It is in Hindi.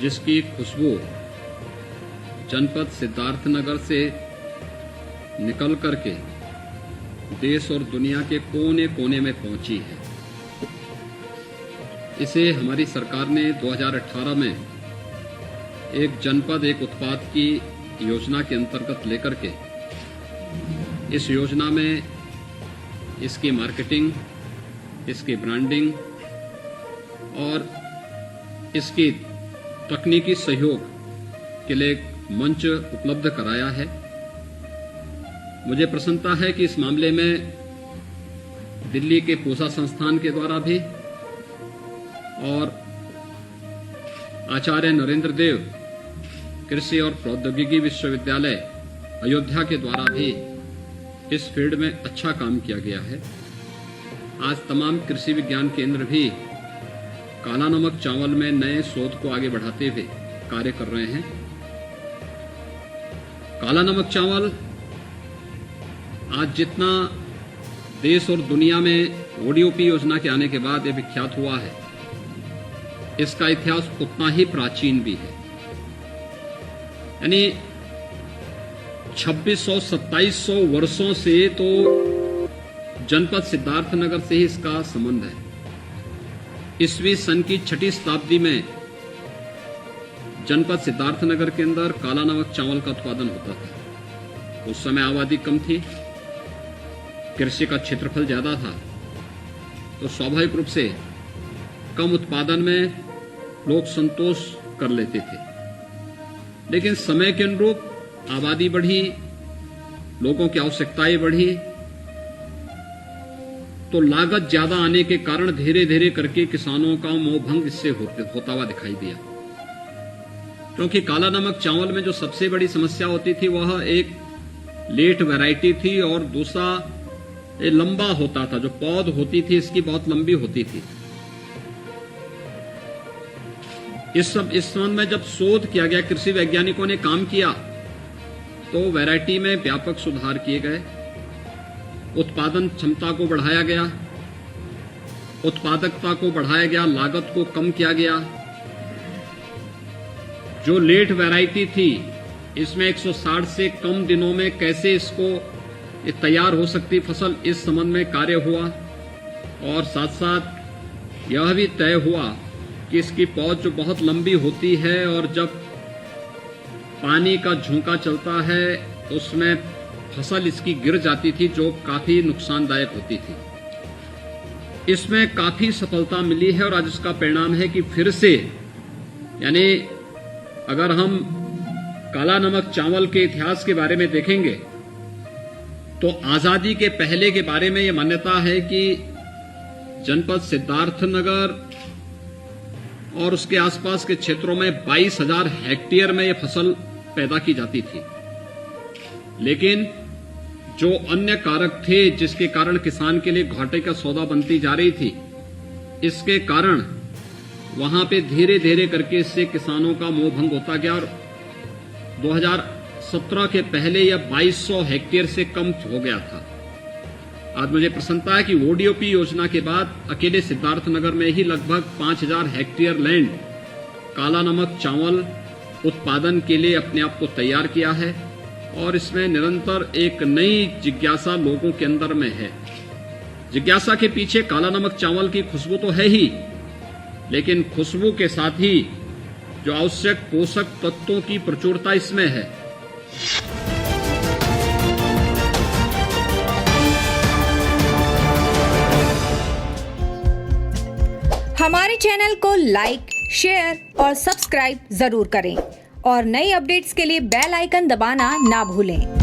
जिसकी खुशबू जनपद सिद्धार्थनगर से निकल करके देश और दुनिया के कोने कोने में पहुंची है। इसे हमारी सरकार ने 2018 में एक जनपद एक उत्पाद की योजना के अंतर्गत लेकर के इस योजना में इसकी मार्केटिंग, इसकी ब्रांडिंग और इसकी तकनीकी सहयोग के लिए एक मंच उपलब्ध कराया है। मुझे प्रसन्नता है कि इस मामले में दिल्ली के पूसा संस्थान के द्वारा भी और आचार्य नरेंद्र देव कृषि और प्रौद्योगिकी विश्वविद्यालय अयोध्या के द्वारा भी इस फील्ड में अच्छा काम किया गया है। आज तमाम कृषि विज्ञान केंद्र भी काला नमक चावल में नए शोध को आगे बढ़ाते हुए कार्य कर रहे हैं। काला नमक चावल आज जितना देश और दुनिया में ओडीओपी योजना के आने के बाद ये विख्यात हुआ है, इसका इतिहास उतना ही प्राचीन भी है। यानी 2600-2700 वर्षों से तो जनपद सिद्धार्थनगर से ही इसका संबंध है। ईस्वी सन की 6वीं शताब्दी में जनपद सिद्धार्थनगर के अंदर काला नमक चावल का उत्पादन होता था। उस समय आबादी कम थी, कृषि का क्षेत्रफल ज्यादा था, तो स्वाभाविक रूप से कम उत्पादन में लोग संतोष कर लेते थे। लेकिन समय के अनुरूप आबादी बढ़ी, लोगों की आवश्यकताएं बढ़ी, तो लागत ज्यादा आने के कारण धीरे धीरे करके किसानों का मोहभंग इससे होता हुआ दिखाई दिया। क्योंकि काला नमक चावल में जो सबसे बड़ी समस्या होती थी वह एक लेट वैरायटी थी और दूसरा ये लंबा होता था। जो पौध होती थी इसकी बहुत लंबी होती थी। इस संबंध में जब शोध किया गया, कृषि वैज्ञानिकों ने काम किया, तो वैरायटी में व्यापक सुधार किए गए, उत्पादन क्षमता को बढ़ाया गया, उत्पादकता को बढ़ाया गया, लागत को कम किया गया। जो लेट वैरायटी थी इसमें 160 से कम दिनों में कैसे इसको तैयार हो सकती फसल, इस संबंध में कार्य हुआ। और साथ साथ यह भी तय हुआ कि इसकी पौध जो बहुत लंबी होती है और जब पानी का झोंका चलता है उसमें फसल इसकी गिर जाती थी, जो काफी नुकसानदायक होती थी। इसमें काफी सफलता मिली है और आज इसका परिणाम है कि फिर से, यानी अगर हम काला नमक चावल के इतिहास के बारे में देखेंगे तो आजादी के पहले के बारे में यह मान्यता है कि जनपद सिद्धार्थनगर और उसके आसपास के क्षेत्रों में 22,000 हेक्टेयर में यह फसल पैदा की जाती थी। लेकिन जो अन्य कारक थे जिसके कारण किसान के लिए घाटे का सौदा बनती जा रही थी, इसके कारण वहां पे धीरे धीरे करके इससे किसानों का मोहभंग होता गया और 2017 के पहले यह 2200 हेक्टेयर से कम हो गया था। आज मुझे प्रसन्नता है कि ओडीओपी योजना के बाद अकेले सिद्धार्थनगर में ही लगभग 5000 हेक्टेयर लैंड काला नमक चावल उत्पादन के लिए अपने आप को तैयार किया है और इसमें निरंतर एक नई जिज्ञासा लोगों के अंदर में है। जिज्ञासा के पीछे काला नमक चावल की खुशबू तो है ही, लेकिन खुशबू के साथ ही जो आवश्यक पोषक तत्वों की प्रचुरता इसमें है। हमारे चैनल को लाइक, शेयर और सब्सक्राइब जरूर करें और नई अपडेट्स के लिए बेल आइकन दबाना ना भूलें।